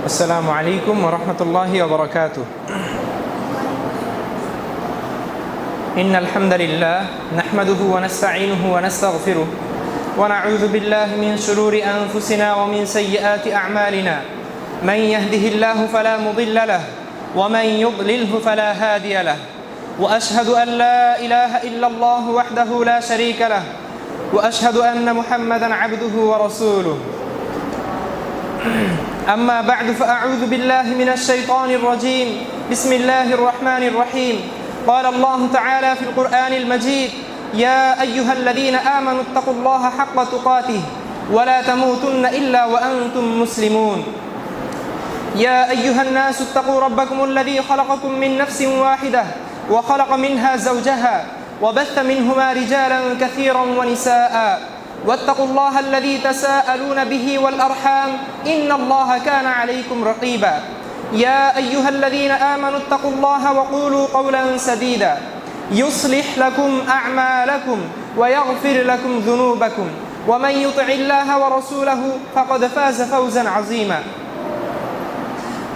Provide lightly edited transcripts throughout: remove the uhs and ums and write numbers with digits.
السلام عليكم ورحمة الله وبركاته. إن الحمد لله نحمده ونستعينه ونستغفره ونعوذ بالله من شرور أنفسنا ومن سيئات أعمالنا. من يهده الله فلا مضل له ومن يضلله فلا هادي له. وأشهد أن لا إله إلا الله وحده لا شريك له وأشهد أن محمدا عبده ورسوله. أما بعد فأعوذ بالله من الشيطان الرجيم. بسم الله الرحمن الرحيم. قال الله تعالى في القرآن المجيد: يا أيها الذين آمنوا اتقوا الله حق تقاته ولا تموتن إلا وأنتم مسلمون. يا أيها الناس اتقوا ربكم الذي خلقكم من نفس واحدة وخلق منها زوجها وبث منهما رجالا كثيرا ونساء واتقوا الله الذي تساءلون به والأرحام إن الله كان عليكم رقيبا. يا أيها الذين آمنوا اتقوا الله وقولوا قولا سديدا يصلح لكم أعمالكم ويغفر لكم ذنوبكم ومن يطع الله ورسوله فقد فاز فوزا عظيما.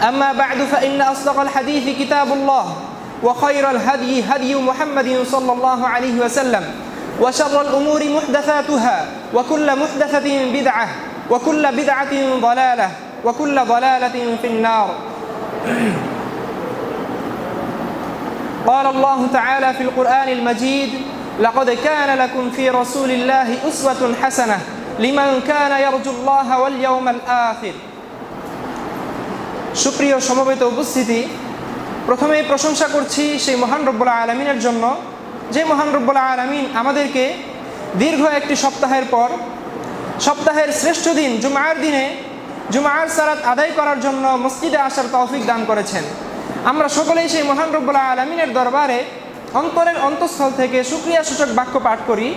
أما بعد فإن أصدق الحديث كتاب الله وخير الهدي هدي محمد صلى الله عليه وسلم وشر الأمور محدثاتها وكل محدثة بدعة وكل بدعة ضلالة وكل ضلالة في النار. قال الله تعالى في القرآن المجيد: لقد كان لكم في رسول الله أسوة حسنة لمن كان يرجو الله واليوم الآخر. সুপ্রিয় সমবেত উপস্থিতি, প্রথমেই প্রশংসা করছি সেই মহান রব্বুল আলামিনের জন্য, যে মহান রব্বুল আলামিন আমাদেরকে দীর্ঘ একটি সপ্তাহের পর সপ্তাহের শ্রেষ্ঠ দিন জুমার দিনে জুমার সালাত আদায় করার জন্য মসজিদে আসার তৌফিক দান করেছেন। আমরা সকলেই সেই মহান রব্বুল আলামিনের দরবারে অন্তরের অন্তঃস্থল থেকে শুকরিয়া সূচক বাক্য পাঠ করি,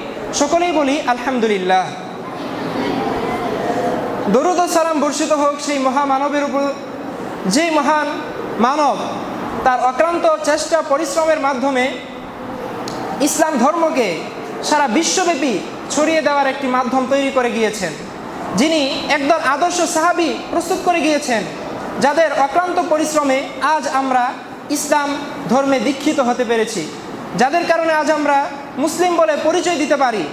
সকলেই বলি আলহামদুলিল্লাহ। দরুদ ও সালাম বর্ষিত হোক সেই মহামানবের উপর, যে মহান মানব তার অক্লান্ত চেষ্টা পরিশ্রমের মাধ্যমে ইসলাম ধর্মকে সারা বিশ্বব্যাপী ছড়িয়ে দেওয়ার একটি মাধ্যম তৈরি করে গিয়েছেন, যিনি একদল আদর্শ সাহাবী প্রস্তুত করে গিয়েছেন, যাদের অক্লান্ত পরিশ্রমে আজ আমরা ইসলাম ধর্মে দীক্ষিত হতে পেরেছি, যাদের কারণে আজ আমরা মুসলিম বলে পরিচয় দিতে পারি।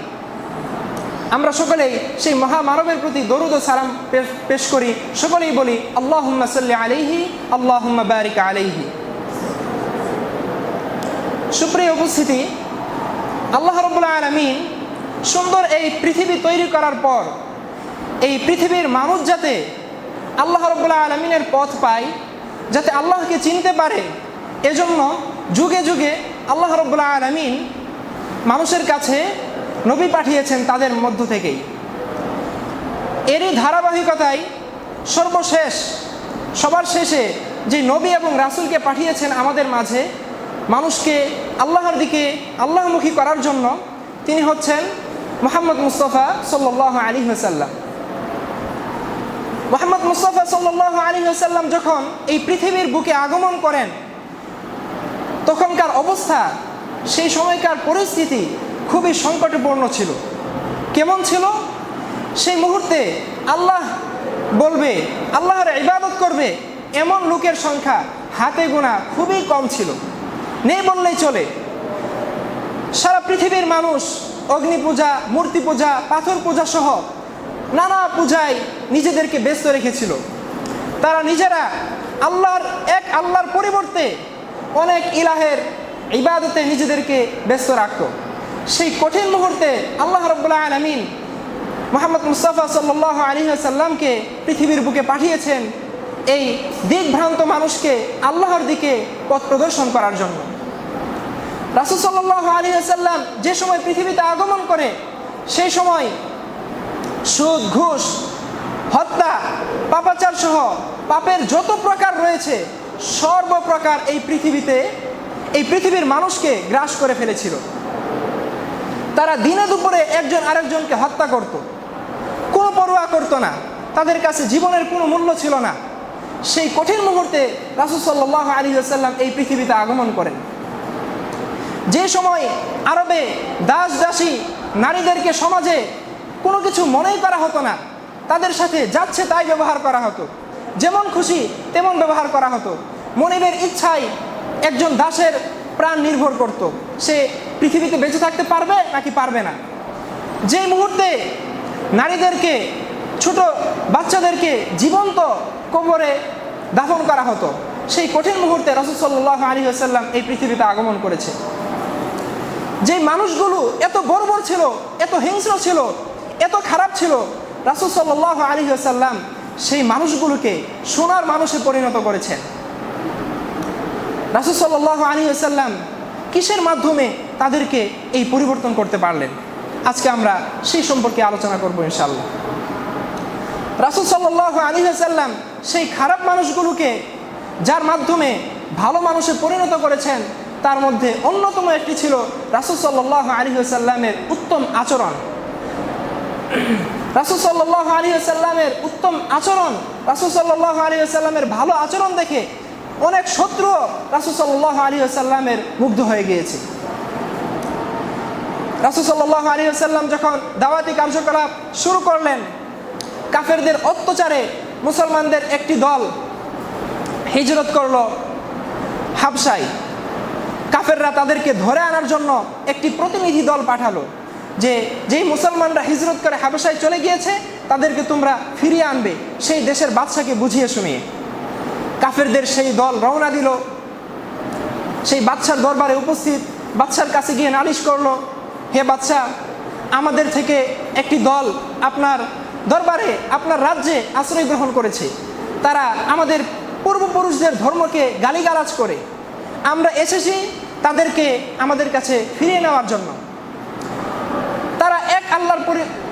আমরা সকলেই সেই মহামানবের প্রতি দরুদ ও সালাম পেশ করি, সকলেই বলি আল্লাহুম্মা সাল্লি আলাইহি আল্লাহুম্মা বারিক আলাইহি। সুপ্রিয় উপস্থিতি, আল্লাহ রাব্বুল আলামিন সুন্দর এই পৃথিবী তৈরি করার পর এই পৃথিবীর মানুষ যাতে আল্লাহ রাব্বুল আলামিনের পথ পায়, যাতে আল্লাহকে চিনতে পারে, এজন্য যুগে যুগে আল্লাহ রাব্বুল আলামিন মানুষের কাছে নবী পাঠিয়েছেন তাদের মধ্য থেকেই। এরই ধারাবাহিকতায় সর্বশেষ সবার শেষে যে নবী এবং রাসূলকে পাঠিয়েছেন আমাদের মাঝে মানুষকে আল্লাহর দিকে আল্লাহমুখী করার জন্য, তিনি হচ্ছেন মুহাম্মদ মুস্তাফা সাল্লাল্লাহু আলাইহি ওয়াসাল্লাম। মুহাম্মদ মুস্তাফা সাল্লাল্লাহু আলাইহি ওয়াসাল্লাম যখন এই পৃথিবীর বুকে আগমন করেন, তখনকার অবস্থা, সেই সময়কার পরিস্থিতি খুবই সংকটপূর্ণ ছিল। কেমন ছিল? সেই মুহূর্তে আল্লাহ বলবে, আল্লাহর ইবাদত করবে এমন লোকের সংখ্যা হাতে গোনা খুবই কম ছিল, নেই বললেই চলে। সারা পৃথিবীর মানুষ অগ্নি পূজা, মূর্তি পূজা, পাথর পূজা সহ নানা পূজায় নিজেদেরকে ব্যস্ত রেখেছিল। তারা নিজেরা আল্লাহর পরিবর্তে অনেক ইলাহের ইবাদতে নিজেদেরকে ব্যস্ত রাখত। সেই কঠিন মুহূর্তে আল্লাহ রাব্বুল আলামিন মুহাম্মদ মুস্তাফা সাল্লাল্লাহু আলাইহি ওয়াসাল্লামকে পৃথিবীর বুকে পাঠিয়েছেন এই দিকভ্রান্ত মানুষকে আল্লাহর দিকে পথ প্রদর্শন করার জন্য। রাসূল সাল্লাল্লাহু আলাইহি ওয়াসাল্লাম যে সময় পৃথিবীতে আগমন করে, সেই সময় সুদ, ঘুষ, হত্যা, পাপাচার সহ পাপের যত প্রকার রয়েছে সর্বপ্রকার এই পৃথিবীর মানুষকে গ্রাস করে ফেলেছিল। তারা দিনে দুপুরে একজন আরেকজনকে হত্যা করত, কোনো পরোয়া করত না, তাদের কাছে জীবনের কোনো মূল্য ছিল না। সেই কঠিন মুহূর্তে রাসূল সাল্লাল্লাহু আলাইহি ওয়াসাল্লাম এই পৃথিবীতে আগমন করেন। যে সময় আরবে দাস দাসী নারীদেরকে সমাজে কোনো কিছু মনেই করা হতো না, তাদের সাথে যাচ্ছে তাই ব্যবহার করা হতো। যেমন খুশি তেমন ব্যবহার করা হতো। মনিবের ইচ্ছায় একজন দাসের প্রাণ নির্ভর করত, সে পৃথিবীতে বেঁচে থাকতে পারবে নাকি পারবে না। যে মুহূর্তে নারীদেরকে, ছোট বাচ্চাদেরকে জীবন্ত কবরে দাফন করা হতো, সেই কঠিন মুহূর্তে রাসূল সাল্লাল্লাহু আলাইহি ওয়াসাল্লাম এই পৃথিবীতে আগমন করেছে। যে মানুষগুলো এত বর্বর ছিল, এত হিংস্র ছিল, এত খারাপ ছিল, রাসূল সাল্লাল্লাহু আলাইহি ওয়াসাল্লাম সেই মানুষগুলোকে সোনার মানুষে পরিণত করেছেন। রাসূল সাল্লাল্লাহু আলাইহি ওয়াসাল্লাম কিসের মাধ্যমে তাদেরকে এই পরিবর্তন করতে পারলেন, আজকে আমরা সেই সম্পর্কে আলোচনা করব ইনশাআল্লাহ। রাসূল সাল্লাল্লাহু আলাইহি ওয়াসাল্লাম সেই খারাপ মানুষগুলোকে যার মাধ্যমে ভালো মানুষে পরিণত করেছেন, তার মধ্যে অন্যতম একটি ছিল রাসূল সাল্লাল্লাহু আলাইহি ওয়াসাল্লামের উত্তম আচরণ। রাসূল সাল্লাল্লাহু আলাইহি ওয়াসাল্লামের উত্তম আচরণ, রাসূল সাল্লাল্লাহু আলাইহি ওয়াসাল্লামের ভালো আচরণ দেখে অনেক শত্রু রাসূল সাল্লাল্লাহু আলাইহি ওয়াসাল্লামের মুগ্ধ হয়ে গিয়েছে। রাসূল সাল্লাল্লাহু আলাইহি ওয়াসাল্লাম যখন দাওয়াতি কার্যকলাপ শুরু করলেন, কাফেরদের অত্যাচারে মুসলমানদের একটি দল হিজরত করলো হাবশায়। কাফেররা তাদেরকে ধরে আনার জন্য একটি প্রতিনিধি দল পাঠালো, যেই মুসলমানরা হিজরত করে হাবশায় চলে গিয়েছে তাদেরকে তোমরা ফিরিয়ে আনবে সেই দেশের বাদশাকে বুঝিয়ে শুনিয়ে। কাফেরদের সেই দল রওনা দিল, সেই বাদশার দরবারে উপস্থিত, বাদশার কাছে গিয়ে নালিশ করলো, হে বাদশা, আমাদের থেকে একটি দল আপনার দরবারে, আপনার রাজ্যে আশ্রয় গ্রহণ করেছে। তারা আমাদের পূর্বপুরুষদের ধর্মকে গালিগালাজ করে। আমরা এসেছি তাদেরকে আমাদের কাছে ফিরিয়ে নেওয়ার জন্য।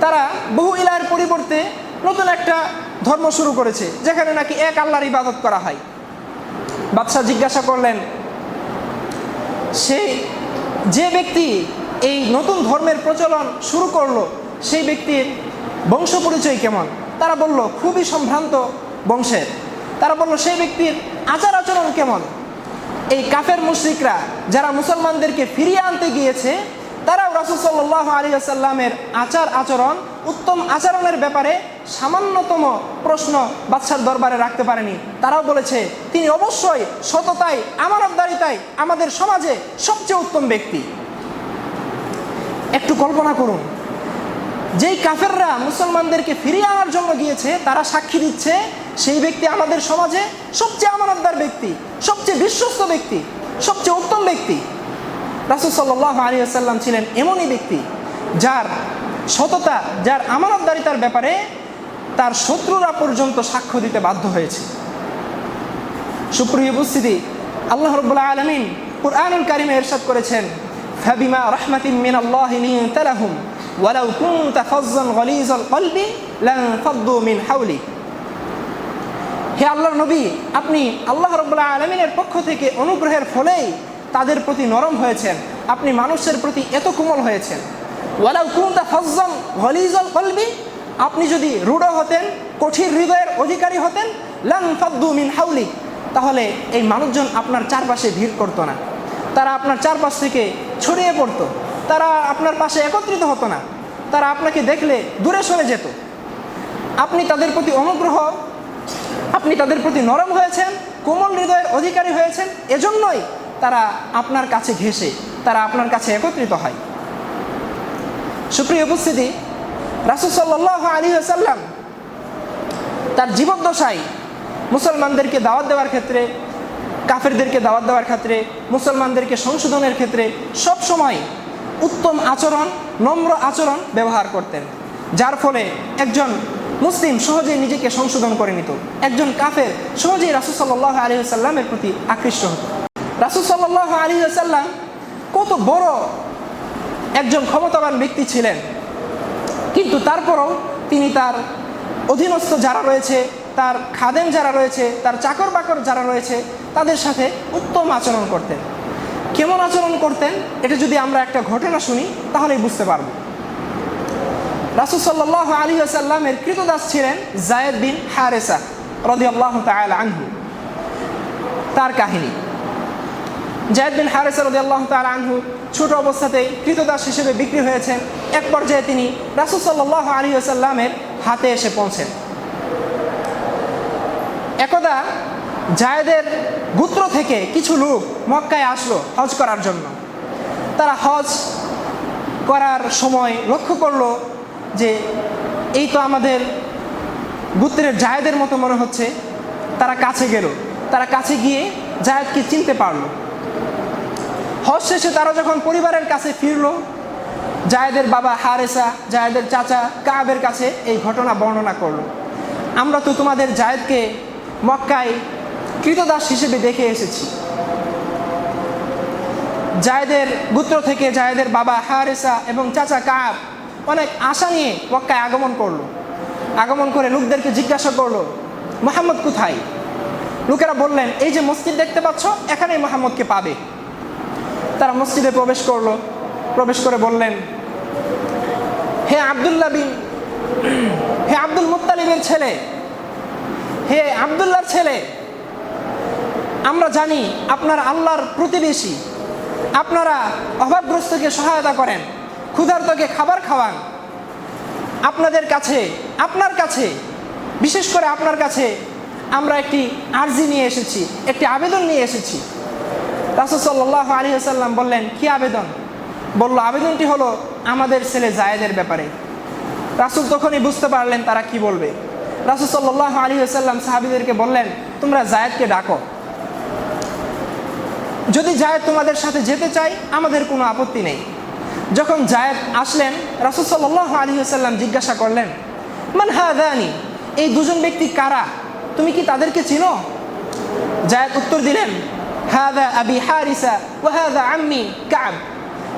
তারা বহু ইলাহের পরিবর্তে নতুন একটা ধর্ম শুরু করেছে, যেখানে নাকি এক আল্লাহর ইবাদত করা হয়। বাদশাহ জিজ্ঞাসা করলেন, যে ব্যক্তি এই নতুন ধর্মের প্রচলন শুরু করলো সেই ব্যক্তির বংশ পরিচয় কেমন? তারা বলল, খুবই সম্ভ্রান্ত বংশের। তারা বলল, সেই ব্যক্তির আচার আচরণ কেমন? এই কাফের মুশরিকরা যারা মুসলমানদেরকে ফিরিয়ে আনতে গিয়েছে, তারাও রাসূল সাল্লাল্লাহু আলাইহি ওয়াসাল্লামের আচার আচরণ, উত্তম আচরণের ব্যাপারে সামান্যতম প্রশ্ন বাদশার দরবারে রাখতে পারেনি। তারাও বলেছে, তিনি অবশ্যই সততায়, আমানতদারিতায় আমাদের সমাজে সবচেয়ে উত্তম ব্যক্তি। একটু কল্পনা করুন, যেই কাফেররা মুসলমানদেরকে ফিরিয়ে আনার জন্য গিয়েছে, তারা সাক্ষী দিচ্ছে সেই ব্যক্তি আমাদের সমাজে সবচেয়ে আমানতদার ব্যক্তি, সবচেয়ে বিশ্বস্ত ব্যক্তি, সবচেয়ে উত্তম ব্যক্তি। রাসূল সাল্লাল্লাহু আলাইহি ওয়াসাল্লাম ছিলেন এমনই ব্যক্তি যার সততা, যার আমানতদারিতার ব্যাপারে তার শত্রুরা পর্যন্ত সাক্ষ্য দিতে বাধ্য হয়েছে। সুপ্রিয় উপস্থিতি, আল্লাহ রাব্বুল আলামিন কুরআনুল কারীমে ইরশাদ করেছেন, ফাবিমা রাহমাতিন মিনাল্লাহি লিনতা লাহুম ওয়ালাউ কুনতা ফাজ্জান গালিজাল কলবি লানফাদ্দু মিন হাওলি। হে আল্লাহর নবী, আপনি আল্লাহ রাব্বুল আলামিনের পক্ষ থেকে অনুগ্রহের ফলেই তাদের প্রতি নরম হয়েছেন, আপনি মানুষের প্রতি এত কোমল হয়েছেন। ওয়ালাউ কুনতা ফাজ্জান গালিজাল কলবি, আপনি যদি রূঢ় হতেন, কঠিন হৃদয়ের অধিকারী হতেন, লানফাদ্দু মিন হাওলি, তাহলে এই মানুষজন আপনার চারপাশে ভিড় করতো না, তারা আপনার চারপাশ থেকে ছড়িয়ে পড়তো, তারা আপনার পাশে একত্রিত হতো না, তারা আপনাকে দেখলে দূরে সরে যেত। আপনি তাদের প্রতি অনুগ্রহ, আপনি তাদের প্রতি নরম হয়েছেন, কোমল হৃদয়ের অধিকারী হয়েছেন, এজন্যই তারা আপনার কাছে ঘেঁষে, তারা আপনার কাছে একত্রিত হয়। সুপ্রিয় উপস্থিতি, রাসূল সাল্লাল্লাহু আলাইহি ওয়াসাল্লাম তার জীবদ্দশায় মুসলমানদেরকে দাওয়াত দেওয়ার ক্ষেত্রে, কাফেরদেরকে দাওয়াত দেওয়ার ক্ষেত্রে, মুসলমানদেরকে সংশোধনের ক্ষেত্রে সব সময় উত্তম আচরণ, নম্র আচরণ ব্যবহার করতেন, যার ফলে একজন মুসলিম সহজেই নিজেকে সংশোধন করে নিত, একজন কাফের সহজেই রাসূল সাল্লাল্লাহু আলাইহি ওয়াসাল্লামের প্রতি আকৃষ্ট হতো। রাসূল সাল্লাল্লাহু আলাইহি ওয়াসাল্লাম কত বড় একজন ক্ষমতাবান ব্যক্তি ছিলেন, কিন্তু তারপরও তিনি তার অধীনস্থ যারা রয়েছে, তার খাদেম যারা রয়েছে, তার চাকর বাকর যারা রয়েছে, তাদের সাথে উত্তম আচরণ করতেন। কেমন আচরণ করতেন, এটা যদি আমরা একটা ঘটনা শুনি তাহলেই বুঝতে পারব। রাসূল সাল্লাল্লাহু আলাইহি ওয়াসাল্লামের কৃতদাস ছিলেন যায়েদ বিন হারেসা রাদিয়াল্লাহু তাআলা আনহু। তার কাহিনী, যায়েদ বিন হারেসা রাদিয়াল্লাহু তাআলা আনহু ছোট অবস্থাতেই কৃতদাস হিসেবে বিক্রি হয়েছেন। এক পর্যায়ে তিনি রাসূল সাল্লাল্লাহু আলাইহি ওয়াসাল্লামের হাতে এসে পৌঁছেন। একদা জায়েদের গোত্র থেকে কিছু লোক মক্কায় আসলো হজ করার জন্য। তারা হজ করার সময় লক্ষ্য করলো যে এই তো আমাদের গোত্রের জায়েদের মতো মনে হচ্ছে। তারা কাছে গেল, তারা কাছে গিয়ে জায়েদকে চিনতে পারলো। হজ শেষে তারা যখন পরিবারের কাছে ফিরলো, জায়েদের বাবা হারেসা জায়েদের চাচা কাবের কাছে এই ঘটনা বর্ণনা করলো। আমরা তো তোমাদের জায়েদকে মক্কায় কৃতদাস হিসেবে দেখে এসেছি। জায়েদের গোত্র থেকে জায়েদের বাবা হারেসা এবং চাচা কাব অনেক আশা নিয়ে মক্কায় আগমন করলো। আগমন করে লোকদেরকে জিজ্ঞাসা করলো, মুহাম্মদ কোথায়? লোকেরা বললেন, এই যে মসজিদ দেখতে পাচ্ছ, এখানেই মুহাম্মদকে পাবে। তারা মসজিদে প্রবেশ করলো। প্রবেশ করে বললেন, হে আব্দুল মুত্তালিবের ছেলে, হে আব্দুল্লাহর ছেলে, আমরা জানি আপনারা আল্লাহর প্রতিবেশী। আপনারা অভাবগ্রস্তকে সহায়তা করেন, ক্ষুধার্তকে খাবার খাওয়ান। আপনার কাছে বিশেষ করে আপনার কাছে আমরা একটি আরজি নিয়ে এসেছি, একটি আবেদন নিয়ে এসেছি। রাসূল সাল্লাল্লাহু আলাইহি ওয়াসাল্লাম বললেন, কি আবেদন? বলল, আবেদনটি হলো আমাদের ছেলে জায়েদের ব্যাপারে। রাসূল তখনই বুঝতে পারলেন তারা কি বলবে। রাসূল সাল্লাল্লাহু আলাইহি ওয়াসাল্লাম সাহাবীদেরকে বললেন, তোমরা জায়েদকে ডাকো। যদি জায়েদ তোমাদের সাথে যেতে চাই, আমাদের কোনো আপত্তি নেই। যখন জায়েদ আসলেন, রাসূল সাল্লাল্লাহু আলাইহি ওয়াসাল্লাম জিজ্ঞাসা করলেন, মান হাযানি? এই দুজন ব্যক্তি কারা? তুমি কি তাদেরকে চিনো? জায়েদ উত্তর দিলেন, হাযা আবি হারিসা ওয়া হাযা আম্মি কাব।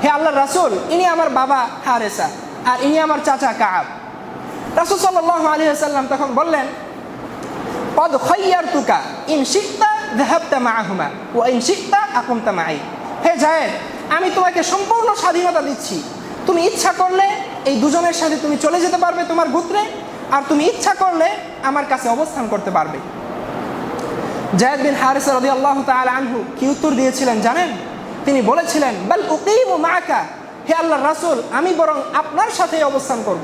হে আল্লাহর রাসূল, ইনি আমার বাবা হারেসা আর ইনি আমার চাচা কাব। রাসূল সাল্লাল্লাহু আলাইহি ওয়াসাল্লাম তখন বললেন, কদ খায়্যারতুকা ইন শি'তা যাহাবতা মা'হুমা ওয়া ইন শি'তা আকামতা মা'i। হে জায়েদ, আমি তোমাকে সম্পূর্ণ স্বাধীনতা দিচ্ছি। তুমি ইচ্ছা করলে এই দুজনের সাথে তুমি চলে যেতে পারবে তোমার গোত্রে, আর তুমি ইচ্ছা করলে আমার কাছে অবস্থান করতে পারবে। জায়েদ বিন হারিসা রাদিয়াল্লাহু তাআলা আনহু কি উত্তর দিয়েছিলেন জানেন? তিনি বলেছিলেন, বাল উকিমু মা'কা। হে আল্লাহর রাসূল, আমি বরং আপনার সাথেই অবস্থান করব।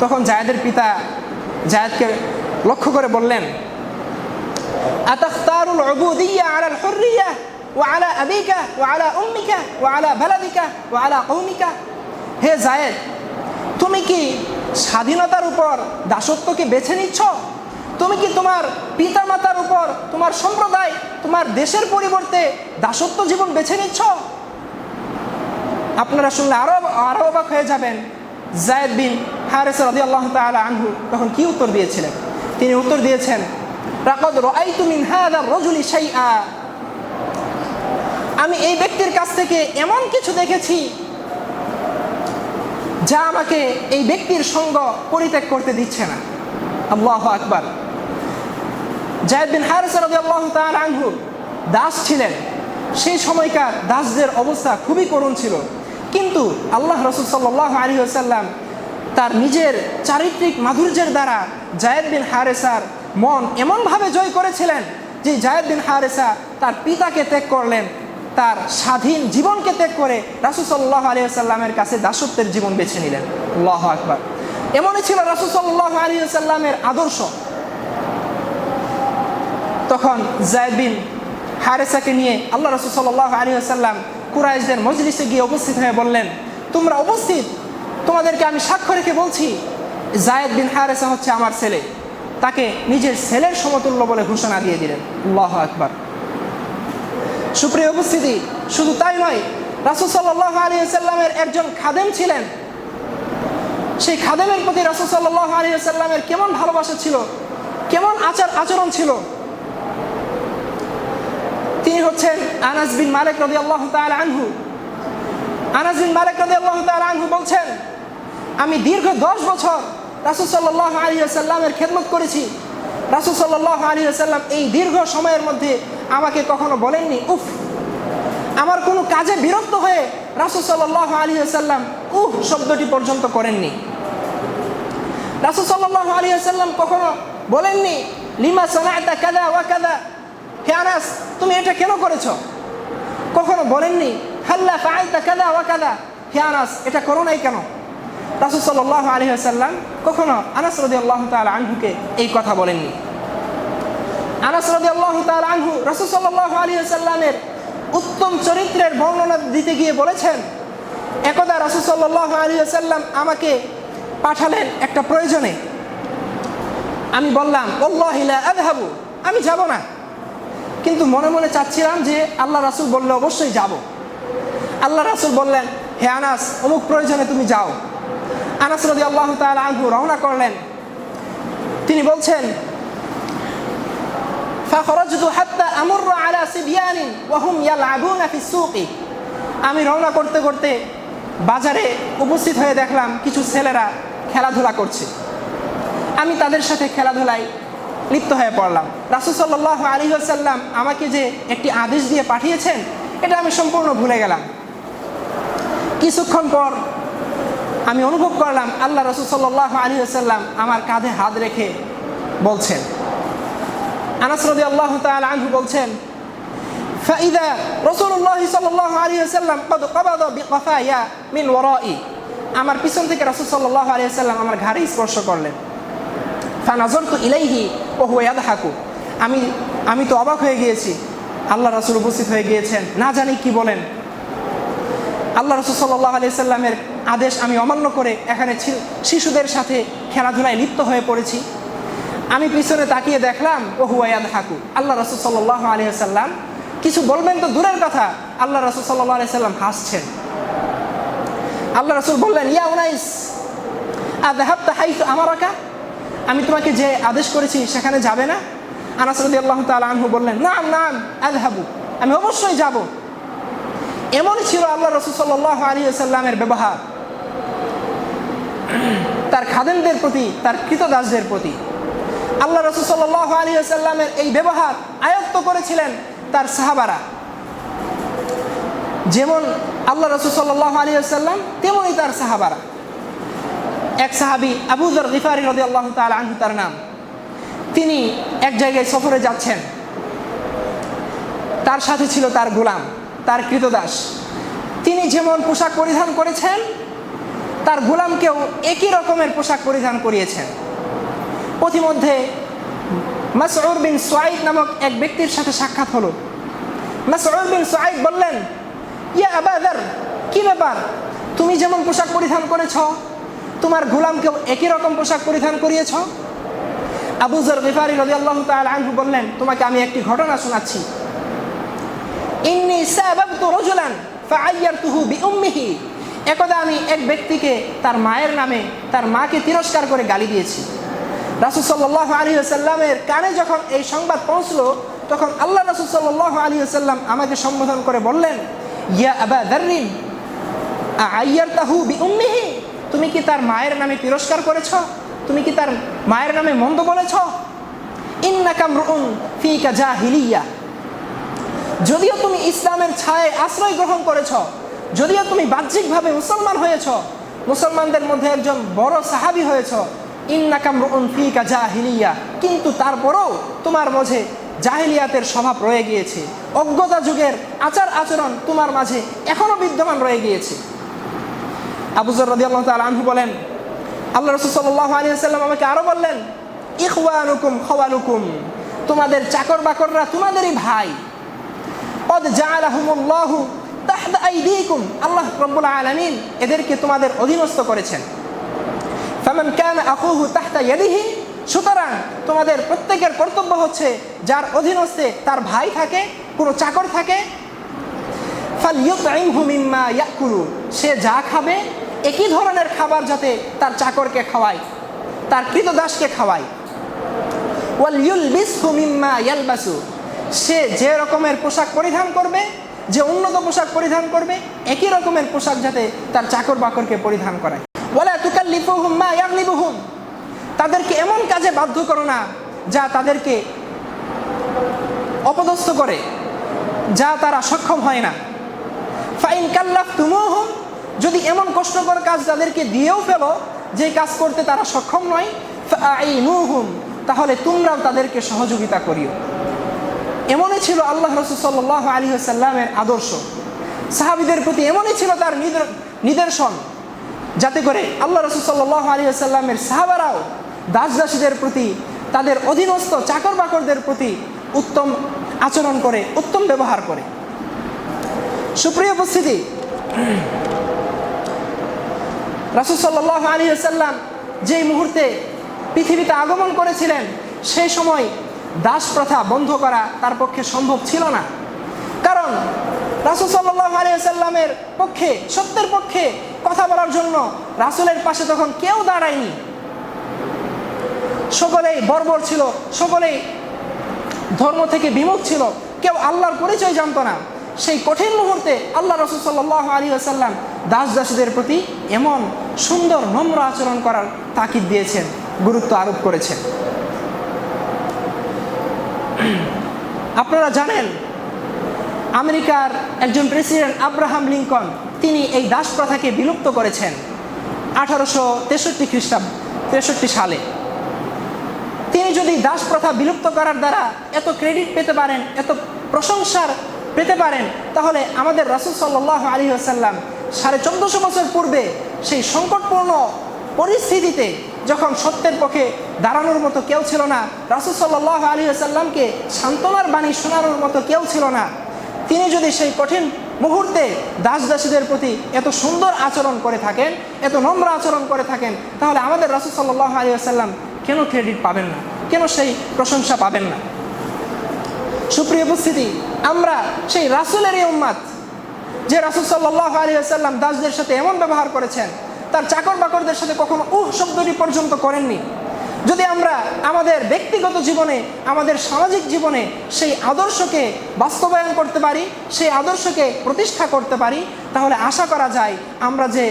তখন জায়েদের পিতা জায়েদকে লক্ষ্য করে বললেন, আতাখতারুল উবুদিয়্যা আলাল হুররিয়্যা ওয়া আলা আবিকা ওয়া আলা উম্মিকা ওয়া আলা বালাদিকা ওয়া আলা কওমিকা। হে জায়েদ, তুমি কি স্বাধীনতার উপর দাসত্বকে বেছে নিচ্ছ? তুমি কি তোমার পিতামাতার উপর, তোমার সম্প্রদায়, তোমার দেশের পরিবর্তে দাসত্ব জীবন বেছে নিচ্ছ? আপনারা শুনলে আরো অবাক হয়ে যাবেন। জায়েদ বিন হারিসা রাদিয়াল্লাহু তাআলা আনহু তখন কি উত্তর দিয়েছিলেন? তিনি উত্তর দিয়েছেন, লাকাদ রাআইতু মিন হাযার রাজুলি শাইআ। আমি এই ব্যক্তির কাছ থেকে এমন কিছু দেখেছি যা আমাকে এই ব্যক্তির সঙ্গ পরিত্যাগ করতে দিচ্ছে না। আল্লাহু আকবার। জায়েদ বিন হারিসা রাদিয়াল্লাহু তাআলা আনহু দাস ছিলেন। সেই সময়কার দাসদের অবস্থা খুবই করুণ ছিল, কিন্তু আল্লাহ রাসূল সাল্লাল্লাহু আলাইহি ওয়াসাল্লাম তার নিজের চারিত্রিক মাধুর্যের দ্বারা জায়েদ বিন হারিসার মন এমনভাবে জয় করেছিলেন যে জায়েদ বিন হারিসা তার পিতাকে ত্যাগ করলেন, তার স্বাধীন জীবনকে ত্যাগ করে রাসূল সাল্লাল্লাহু আলাইহি ওয়াসাল্লামের কাছে দাসত্বের জীবন বেছে নিলেন। আল্লাহু আকবার। এমনই ছিল রাসূল সাল্লাল্লাহু আলাইহি ওয়াসাল্লামের আদর্শ। তখন জায়েদ বিন হারিসাকে নিয়ে আল্লাহ রাসূল সাল্লাল্লাহু আলাইহি ওয়াসাল্লাম কুরাইশদের মজলিসে গিয়ে উপস্থিত হয়ে বললেন, তোমরা উপস্থিত, তোমাদেরকে আমি সাক্ষ্য রেখে বলছি, জায়েদ বিন হারিসা হচ্ছে আমার ছেলে। তাকে নিজের ছেলের সমতুল্য বলে ঘোষণা দিয়ে দিলেন। আল্লাহু আকবার। সুপ্রিয় উপস্থিতি, শুধু তাই নয়, রাসূল সাল্লাল্লাহু আলাইহি ওয়াসাল্লামের একজন খাদেম ছিলেন। সেই খাদেমের প্রতি রাসূল সাল্লাল্লাহু আলাইহি ওয়াসাল্লামের কেমন ভালোবাসা ছিল, কেমন আচরণ ছিল। তিনি হচ্ছেন আনাস বিন মালিক রাদিয়াল্লাহু তাআলা আনহু। আনাস বিন মালিক রাদিয়াল্লাহু তাআলা আনহু বলছেন, আমি দীর্ঘ 10 বছর রাসূল সাল্লাল্লাহু আলাইহি ওয়াসাল্লামের খেদমত করেছি। রাসূল সাল্লাল্লাহু আলাইহি ওয়াসাল্লাম এই দীর্ঘ সময়ের মধ্যে আমাকে কখনো বলেননি উফ। আমার কোনো কাজে বিরক্ত হয়ে রাসূল সাল্লাল্লাহু আলাইহি ওয়াসাল্লাম উফ শব্দটি পর্যন্ত করেননি। রাসূল সাল্লাল্লাহু আলাইহি ওয়াসাল্লাম কখনো বলেননি লিমা সানা'তা কাযা ওয়া কাযা। হে আনাস, তুমি এটা কেন করেছ? কখনো বলেননি হাল্লা ফাআলতা কাযা ওয়া কাযা। হে আনাস, এটা করো নাই কেন? রাসূল সাল্লাল্লাহু আলাইহি ওয়াসাল্লাম কখনো আনাস রাদিয়াল্লাহু তাআলা আনহুকে এই কথা বলেননি। আনাস রাদিয়াল্লাহু তাআলা আনহু রাসূল সাল্লাল্লাহু আলাইহি ওয়াসাল্লামের উত্তম চরিত্রের বর্ণনা দিতে গিয়ে বলেছেন, একদা রাসূল সাল্লাল্লাহু আলাইহি ওয়াসাল্লাম আমাকে পাঠালেন একটা প্রয়োজনে। আমি বললাম ওয়াল্লাহি লা আযহাবু, আমি যাব না, কিন্তু মনে মনে চাচ্ছিলাম যে আল্লাহ রাসূল বললে অবশ্যই যাব। আল্লাহ রাসূল বললেন, হে আনাস, অমুক প্রয়োজনে তুমি যাও। আনাস রাদিয়াল্লাহু তাআলা আনহু রওনা করলেন। তিনি বলছেন, ফাখরাজতু হাত্তা আমুরু আলা সিবয়ানিন ওয়া হুম ইয়ালআবুনা ফিস সুকি। আমি রওনা করতে করতে বাজারে উপস্থিত হয়ে দেখলাম কিছু ছেলেরা খেলাধুলা করছে। আমি তাদের সাথে খেলাধুলায় লিপ্ত হয়ে পড়লাম। রাসূল সাল্লাল্লাহু আলাইহি ওয়াসাল্লাম আমাকে যে একটি আদেশ দিয়ে পাঠিয়েছেন এটা আমি সম্পূর্ণ ভুলে গেলাম। কিছুক্ষণ পর আমি অনুভব করলাম আল্লাহ রাসূল সাল্লাল্লাহু আলাইহি ওয়াসাল্লাম আমার কাঁধে হাত রেখে বলছেন। আনাস রাদিয়াল্লাহু তাআলা আনহু বলছেন, ফাইদা রাসূলুল্লাহ সাল্লাল্লাহু আলাইহি ওয়াসাল্লাম قد قبض بقفايا من ورائي। আমার পিছন থেকে রাসূল সাল্লাল্লাহু আলাইহি ওয়াসাল্লাম আমার ঘাড়ে স্পর্শ করলেন। ফানাযারতু ইলাইহি ওয়া হুয়া ইয়াদহাকু। আমি তো অবাক হয়ে গিয়েছি, আল্লাহ রাসূল উপস্থিত হয়ে গিয়েছেন, না জানি কি বলেন। আল্লাহ রাসূল সাল্লাল্লাহু আলাইহি ওয়াসাল্লামের আদেশ আমি অমান্য করে এখানে শিশুদের সাথে খেলাধুলায় লিপ্ত হয়ে পড়েছি। আমি পিছনে তাকিয়ে দেখলাম ও হুয়া ইয়াদহাকু, আল্লাহ রাসূল সাল্লাল্লাহু আলাইহি ওয়াসাল্লাম কিছু বলবেন তো দূরের কথা, আল্লাহ রাসূল সাল্লাল্লাহু আলাইহি ওয়াসাল্লাম হাসছেন। আল্লাহ রাসূল বললেন, ইয়া উনাইস আযহাবতা হাইতু আমারাকা, আমি তোমাকে যে আদেশ করেছি সেখানে যাবে না? আনাস রাদিয়াল্লাহু তাআলা আনহু বললেন, নাম নাম আযহাবু, আমি অবশ্যই যাব। এমনই ছিল আল্লাহ রাসূল সাল্লাল্লাহু আলাইহি ওয়াসাল্লামের ব্যবহার তার খাদেমদের প্রতি, তার কৃতদাসদের প্রতি। আল্লাহ রাসূল সাল্লাল্লাহু আলাইহি ওয়াসাল্লামের এই ব্যবহার আয়ত্ত করেছিলেন তার সাহাবারা। যেমন আল্লাহ রাসূল সাল্লাল্লাহু আলাইহি ওয়াসাল্লাম তেমনই তার সাহাবারা। এক সাহাবী আবু যর গিফারি রাদিয়াল্লাহু তাআলা আনহু তার নাম, তিনি এক জায়গায় সফরে যাচ্ছেন। তার সাথে ছিল তার গোলাম, তার কৃতদাস। তিনি যেমন পোশাক পরিধান করেছেন তার গোলামকেও একই রকমের পোশাক পরিধান করিয়েছেন। পথিমধ্যে মাসউদ বিন সুআইদ নামক এক ব্যক্তির সাথে সাক্ষাৎ হলো। মাসউদ বিন সুআইদ বললেন, ইয়া আবা যর, কি ব্যাপার, তুমি যেমন পোশাক পরিধান করেছ তোমার গোলামকেও একই রকম পোশাক পরিধান করিয়েছ? আবু যর গিফারি রাদিয়াল্লাহু তাআলা আনহু বললেন, তোমাকে আমি একটি ঘটনা শোনাচ্ছি। ইন্নী সাবাবতু রাজুলান ফাআয়্যারতুহু বিউম্মিহি। একদা আমি এক ব্যক্তিকে তার মায়ের নামে, তার মাকে তিরস্কার করে গালি দিয়েছি। রাসূল সাল্লাল্লাহু আলাইহি ওয়াসাল্লামের কানে যখন এই সংবাদ পৌঁছলো তখন আল্লাহ রাসূল সাল্লাল্লাহু আলাইহি ওয়াসাল্লাম আমাকে সম্বোধন করে বললেন, ইয়া আবা যাররিন আ'আয়্যারতাহু বিউম্মিহি, তুমি কি তার মায়ের নামে তিরস্কার করেছ? তুমি কি তার মায়ের নামে মন্দ বলেছ? ইন্নাকা মরউন ফীকা জাহিলিয়া, যদিও তুমি ইসলামের ছায়ায় আশ্রয় গ্রহণ করেছ, যদিও তুমি বাহ্যিকভাবে মুসলমান হয়েছ, মুসলমানদের মধ্যে একজন বড় সাহাবী হয়েছ, ইন্নাকা মরউন ফীকা জাহিলিয়া, কিন্তু তারপরেও তোমার মাঝে জাহিলিয়াতের স্বভাব রয়ে গিয়েছে, অজ্ঞতা যুগের আচার আচরণ তোমার মাঝে এখনো বিদ্যমান রয়ে গিয়েছে। আবু যর রাদিয়াল্লাহু তাআলা আনহু বলেন, আল্লাহ রাসূল সাল্লাল্লাহু আলাইহি ওয়াসাল্লাম আমাকে আরো বললেন, ইখওয়ানুকুম খাওয়ালুকুম, তোমাদের চাকর বাকররা তোমাদেরই ভাই। কদ জাআলাহুমুল্লাহু তাহতা আইদিকুম, আল্লাহ রাব্বুল আলামিন এদেরকে তোমাদের অধীনস্থ করেছেন। ফামান কানা আখুহু তাহতা ইয়াদিহি, সুতরাং তোমাদের প্রত্যেকের কর্তব্য হচ্ছে যার অধীনস্থে তার ভাই থাকে, কোনো চাকর থাকে, ফালইউতইমহু মিম্মা ইয়াকুলু, সে যা খাবে একই ধরনের খাবার যাতে তার চাকরকে খাওয়ায়, তার কৃতদাসকে খাওয়ায়। ওয়ালইউলবিসহু মিম্মা ইয়ালবাসু, সে যে রকমের পোশাক পরিধান করবে, যে উন্নত পোশাক পরিধান করবে, একই রকমের পোশাক যাতে তার চাকর বাকরকে পরিধান করায়। ওয়ালা তুকাল্লিফুহুম মা ইয়াগলিবুহুম, তাদেরকে এমন কাজে বাধ্য করো না যা তাদেরকে অপদস্থ করে, যা তারা সক্ষম হয় না। ফাইন কাল্লাফতুমুহুম, যদি এমন কষ্টকর কাজ তাদেরকে দিয়েও ফেলো যে কাজ করতে তারা সক্ষম নয়, ফাআইনুহুম, তাহলে তোমরাও তাদেরকে সহযোগিতা করিও। এমনই ছিল আল্লাহ রাসূল সাল্লাল্লাহু আলাইহি ওয়াসাল্লামের আদর্শ, সাহাবীদের প্রতি এমনই ছিল তার নিদর্শন, যাতে করে আল্লাহ রাসূল সাল্লাল্লাহু আলাইহি ওয়াসাল্লামের সাহাবারাও দাস দাসীদের প্রতি তাদের অধীনস্থ চাকর বাকরদের প্রতি উত্তম আচরণ করে, উত্তম ব্যবহার করে। সুপ্রিয় উপস্থিতি, রাসূল সাল্লাল্লাহু আলাইহি ওয়াসাল্লাম যেই মুহূর্তে পৃথিবীতে আগমন করেছিলেন, সেই সময় দাস প্রথা বন্ধ করা তার পক্ষে সম্ভব ছিল না। কারণ রাসূল সাল্লাল্লাহু আলাইহি ওয়াসাল্লামের পক্ষে, সত্যের পক্ষে কথা বলার জন্য রাসূলের পাশে তখন কেউ দাঁড়ায়নি। সকলেই বর্বর ছিল, সকলেই ধর্ম থেকে বিমুখ ছিল, কেউ আল্লাহর পরিচয় জানত না। সেই কঠিন মুহূর্তে আল্লাহ রাসূল সাল্লাল্লাহু আলাইহি ওয়াসাল্লাম দাস দাসীদের প্রতি এমন সুন্দর নম্র আচরণ করার তাকিদ দিয়েছেন, গুরুত্ব আরোপ করেছেন। আপনারা জানেন, আমেরিকার একজন প্রেসিডেন্ট আব্রাহাম লিঙ্কন, তিনি এই দাস প্রথাকে বিলুপ্ত করেছেন 1863 সালে। তিনি যদি দাস প্রথা বিলুপ্ত করার দ্বারা এত ক্রেডিট পেতে পারেন, এত প্রশংসার পেতে পারেন, তাহলে আমাদের রাসূল সাল্লাল্লাহু আলাইহি ওয়াসাল্লাম 1450 বছর পূর্বে সেই সংকটপূর্ণ পরিস্থিতিতে, যখন সত্যের পক্ষে দাঁড়ানোর মতো কেউ ছিল না, রাসূল সাল্লাল্লাহু আলাইহি ওয়াসাল্লামকে সান্ত্বনার বাণী শোনানোর মতো কেউ ছিল না, তিনি যদি সেই কঠিন মুহূর্তে দাস দাসীদের প্রতি এত সুন্দর আচরণ করে থাকেন, এত নম্র আচরণ করে থাকেন, তাহলে আমাদের রাসূল সাল্লাল্লাহু আলাইহি ওয়াসাল্লাম কেন ক্রেডিট পাবেন না, কেন সেই প্রশংসা পাবেন না? সুপ্রিয় উপস্থিতি, আমরা সেই রাসূলেরই উম্মত, যে রাসূল সাল্লাল্লাহু আলাইহি ওয়াসাল্লাম দাসদের সাথে এমন ব্যবহার করেছেন, তার চাকর বাকরদের সাথে কখনো শব্দটি পর্যন্ত করেননি। যদি আমরা আমাদের ব্যক্তিগত জীবনে, আমাদের সামাজিক জীবনে সেই আদর্শকে বাস্তবায়ন করতে পারি, সেই আদর্শকে প্রতিষ্ঠা করতে পারি, তাহলে আশা করা যায় আমরা যে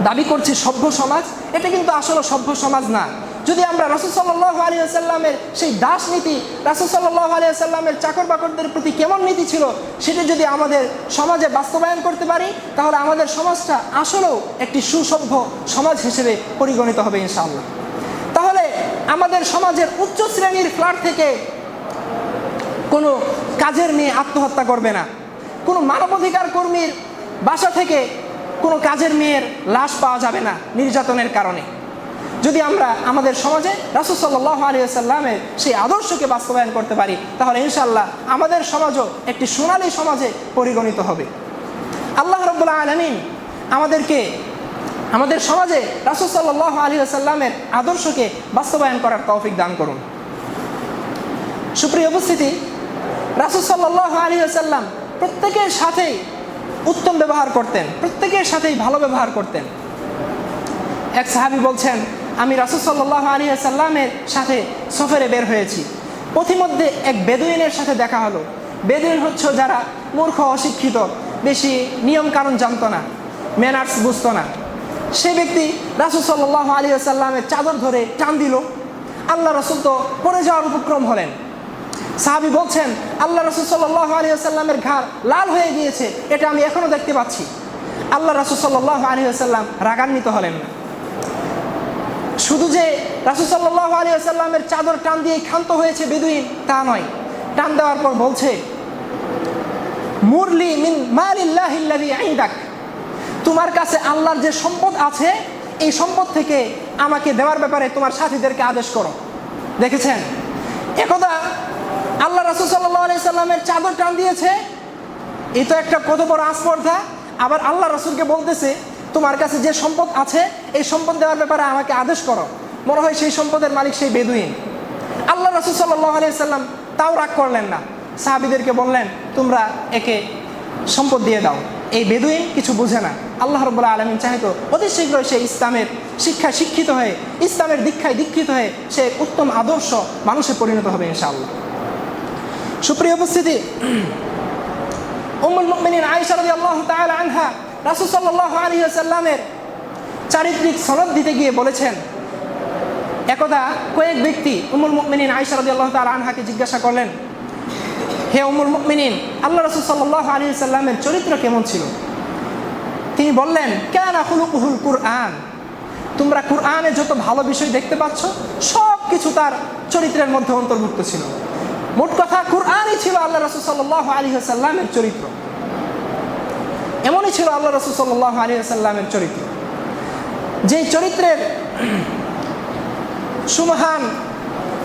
দাবি করছি সভ্য সমাজ, এটা কিন্তু আসলে সভ্য সমাজ না। যদি আমরা রাসূল সাল্লাল্লাহু আলাইহি ওয়াসাল্লামের সেই দাস নীতি, রাসূল সাল্লাল্লাহু আলাইহি ওয়াসাল্লামের চাকর বাকরদের প্রতি কেমন নীতি ছিল, সেটা যদি আমাদের সমাজে বাস্তবায়ন করতে পারি, তাহলে আমাদের সমাজটা আসলেও একটি সুসভ্য সমাজ হিসেবে পরিগণিত হবে ইনশাআল্লাহ। তাহলে আমাদের সমাজের উচ্চ শ্রেণীর ফ্ল্যাট থেকে কোনো কাজের মেয়ে আত্মহত্যা করবে না, কোনো মানবাধিকার কর্মীর বাসা থেকে কোনো কাজের মেয়ের লাশ পাওয়া যাবে না নির্যাতনের কারণে। যদি আমরা আমাদের সমাজে রাসূল সাল্লাল্লাহু আলাইহি ওয়াসাল্লামের সেই আদর্শকে বাস্তবায়ন করতে পারি, তাহলে ইনশাআল্লাহ আমাদের সমাজও একটি সোনালী সমাজে পরিগণিত হবে। আল্লাহ রাব্বুল আলামিন আমাদেরকে আমাদের সমাজে রাসূল সাল্লাল্লাহু আলাইহি ওয়াসাল্লামের আদর্শকে বাস্তবায়ন করার তৌফিক দান করুন। সুপ্রিয় উপস্থিতি, রাসূল সাল্লাল্লাহু আলাইহি ওয়াসাল্লাম প্রত্যেকের সাথেই উত্তম ব্যবহার করতেন, প্রত্যেকের সাথেই ভালো ব্যবহার করতেন। এক সাহাবী বলছেন, আমি রাসূল সাল্লাল্লাহু আলাইহি ওয়াসাল্লামের সাথে সফরে বের হয়েছি, পথিমধ্যে এক বেদুইনের সাথে দেখা হলো। বেদুইন হচ্ছে যারা মূর্খ, অশিক্ষিত, বেশি নিয়ম কানুন জানতো না, ম্যানার্স বুঝতো না। সে ব্যক্তি রাসূল সাল্লাল্লাহু আলাইহি ওয়াসাল্লামের চাদর ধরে টান দিল। আল্লাহ রাসূল তো পড়ে যাওয়ার উপক্রম হলেন। সাহাবী বলছেন, আল্লাহ রাসূল সাল্লাল্লাহু আলাইহি ওয়াসাল্লামের ঘাড় লাল হয়ে গিয়েছে, এটা আমি এখনো দেখতে পাচ্ছি। আল্লাহ রাসূল সাল্লাল্লাহু আলাইহি ওয়াসাল্লাম রাগান্বিত হলেন না। শুধু যে রাসূল সাল্লাল্লাহু আলাইহি ওয়াসাল্লামের চাদর টান দিয়ে ক্ষান্ত হয়েছে বেদুইন, তা নয়। টান দেওয়ার পর বলছে, মুরলি মিন মালিল্লাহিল্লাযী ইনদাক, তোমার কাছে আল্লাহর যে সম্পদ আছে, এই সম্পদ থেকে আমাকে দেওয়ার ব্যাপারে তোমার সাথীদেরকে আদেশ করো। দেখেছেন, একদা আল্লাহ রাসূল সাল্লাল্লাহু আলাইহি ওয়াসাল্লামের চাদর টান দিয়েছে, এই তো একটা কত বড় আস্পর্ধা। আবার আল্লাহ রাসূলকে বলতেছে, তোমার কাছে যে সম্পদ আছে, এই সম্পদ দেওয়ার ব্যাপারে আমাকে আদেশ করো। মনে হয় সেই সম্পদের মালিক সেই বেদুইন। আল্লাহ রাসূল সাল্লাল্লাহু আলাইহি ওয়াসাল্লাম তাও রাগ করলেন না, সাহাবীদেরকে বললেন, তোমরা একে সম্পদ দিয়ে দাও। এই বেদুইন কিছু বুঝে না। আল্লাহ রাব্বুল আলামিন চাইতো অতি শীঘ্রই সে ইসলামের শিক্ষায় শিক্ষিত হয়ে, ইসলামের দীক্ষায় দীক্ষিত হয়ে সে উত্তম আদর্শ মানুষে পরিণত হবে ইনশাআল্লাহ। সুপ্রিয় উপস্থিতি, উম্মুল মুমিনিন আয়েশা রাদিয়াল্লাহু তাআলা আনহা রাসূল সাল্লাল্লাহু আলাইহি ওয়াসাল্লামের চারিত্রিক সনদ দিতে গিয়ে বলেছেন, একদা কয়েক ব্যক্তি উম্মুল মুমিনিন আয়েশা রাদিয়াল্লাহু তাআলা আনহাকে জিজ্ঞাসা করলেন, হে উম্মুল মুমিনিন, আল্লাহ রাসূল সাল্লাল্লাহু আলাইহি ওয়াসাল্লামের চরিত্র কেমন ছিল? তিনি বললেন, কানা খুলুকুহুল কুরআন, তোমরা কুরআনে যত ভালো বিষয় দেখতে পাচ্ছ, সব কিছু তার চরিত্রের মধ্যে অন্তর্ভুক্ত ছিল। মোট কথা, কুরআনই ছিল আল্লাহ রাসূল সাল্লাল্লাহু আলাইহি ওয়াসাল্লামের চরিত্র। এমনই ছিল আল্লাহ রাসূল সাল্লাল্লাহু আলাইহি ওয়াসাল্লামের চরিত্র, যেই চরিত্রের সুমহান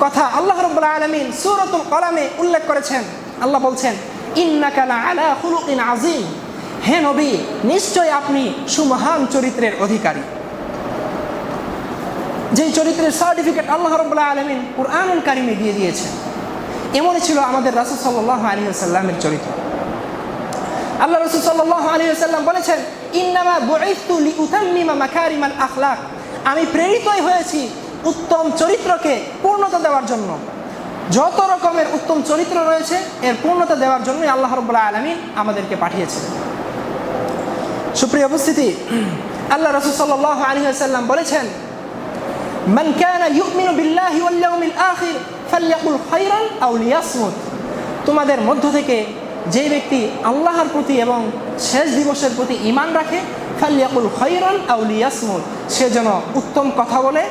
কথা আল্লাহ রাব্বুল আলামিন সূরাতুল কলামে উল্লেখ করেছেন। আল্লাহ বলছেন, ইন্নাকা লাআলা খুলুকিন আযীম, হে নবী নিশ্চয় আপনি সুমহান চরিত্রের অধিকারী। যেই চরিত্রের সার্টিফিকেট আল্লাহ রাব্বুল আলামিন কুরআনুল কারীমে দিয়ে দিয়েছেন, এমনই ছিল আমাদের রাসূল সাল্লাল্লাহু আলাইহি ওয়াসাল্লামের চরিত্র। আল্লাহ রাসূল সাল্লাল্লাহু আলাইহি ওয়াসাল্লাম বলেছেন, ইন্নামা বুইসতু লিউতাম্মিমা মাকারিমাল আখলাক, আমি প্রেরিতই হয়েছি উত্তম চরিত্রকে পূর্ণতা দেওয়ার জন্য। যত রকমের উত্তম চরিত্র রয়েছে এর পূর্ণতা দেওয়ার জন্যই আল্লাহ রাব্বুল আলামিন আমাদেরকে পাঠিয়েছেন। সুপ্রিয় উপস্থিতি, আল্লাহ রাসূল সাল্লাল্লাহু আলাইহি ওয়াসাল্লাম বলেছেন, মান কানা ইউমিনু বিল্লাহি ওয়াল ইয়াউমিল আখির ফালইয়াকুল খায়রান আও লিয়াসমুত, তোমাদের মধ্য থেকে যে ব্যক্তি আল্লাহর প্রতি এবং শেষ দিবসের প্রতি ঈমান রাখে, ফালইয়াকুল খায়রান আও লিয়াসমুত, সে যেন উত্তম কথা বলে,